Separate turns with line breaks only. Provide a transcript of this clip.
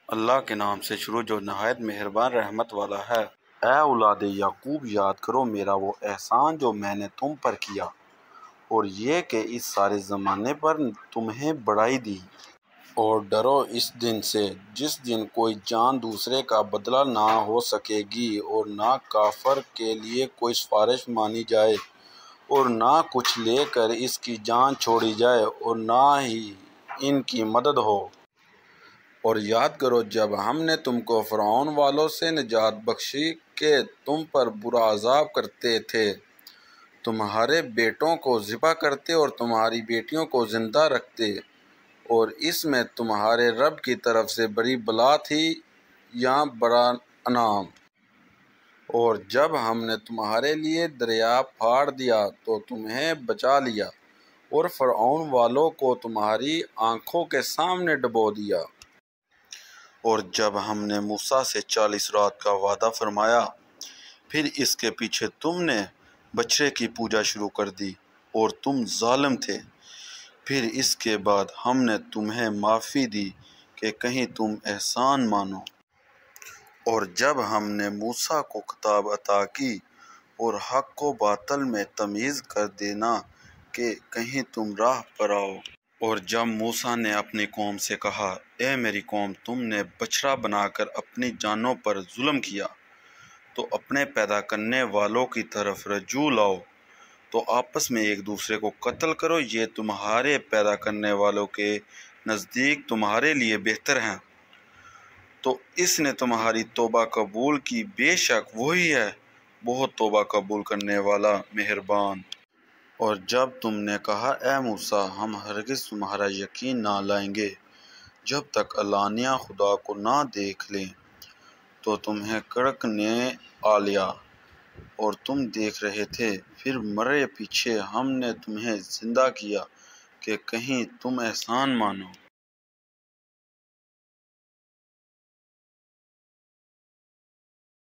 اللہ کے نام سے شروع جو نہایت مہربان رحمت والا ہے۔ اے اولاد یعقوب، یاد کرو میرا وہ احسان جو میں نے تم پر کیا، اور یہ کہ اس سارے زمانے پر تمہیں بڑائی دی۔ اور ڈرو اس دن سے جس دن کوئی جان دوسرے کا بدلہ نہ ہو سکے گی، اور نہ کافر کے لیے کوئی سفارش مانی جائے، اور نہ کچھ لے کر اس کی جان چھوڑی جائے، اور نہ ہی ان کی مدد ہو۔ اور یاد کرو جب ہم نے تم کو فرعون والوں سے نجات بخشی کہ تم پر برا عذاب کرتے تھے، تمہارے بیٹوں کو ذبح کرتے اور تمہاری بیٹیوں کو زندہ رکھتے، اور اس میں تمہارے رب کی طرف سے بڑی بلا تھی یا بڑا انعام۔ اور جب ہم نے تمہارے لیے دریا پھاڑ دیا تو تمہیں بچا لیا، اور فرعون والوں کو تمہاری آنکھوں کے سامنے ڈبو دیا۔ اور جب ہم نے موسیٰ سے 40 رات کا وعدہ فرمایا، پھر اس کے پیچھے تم نے بچڑے کی پوجا شروع کر دی اور تم ظالم تھے، پھر اس کے بعد ہم نے تمہیں معافی دی کہ کہیں تم احسان مانو۔ اور جب ہم نے موسیٰ کو کتاب عطا کی اور حق و باطل میں تمیز کر دینا کہ کہیں تم راہ پر آؤ۔ اور جب موسیٰ نے اپنی قوم سے کہا، اے میری قوم، تم نے بچڑا بنا کر اپنی جانوں پر ظلم کیا، تو اپنے پیدا کرنے والوں کی طرف رجوع لاؤ، تو آپس میں ایک دوسرے کو قتل کرو، یہ تمہارے پیدا کرنے والوں کے نزدیک تمہارے لیے بہتر ہے۔ تو اس نے تمہاری توبہ قبول کی، بے شک وہی ہے بہت توبہ قبول کرنے والا، مہربان۔ اور جب تم نے کہا، اے موسیٰ، ہم ہرگز تمہارا یقین نہ لائیں گے جب تک علانیہ خدا کو نہ دیکھ لیں، تو تمہیں کڑک نے آ لیا اور تم دیکھ رہے تھے، پھر مرے پیچھے ہم نے تمہیں زندہ کیا کہ کہیں تم احسان مانو۔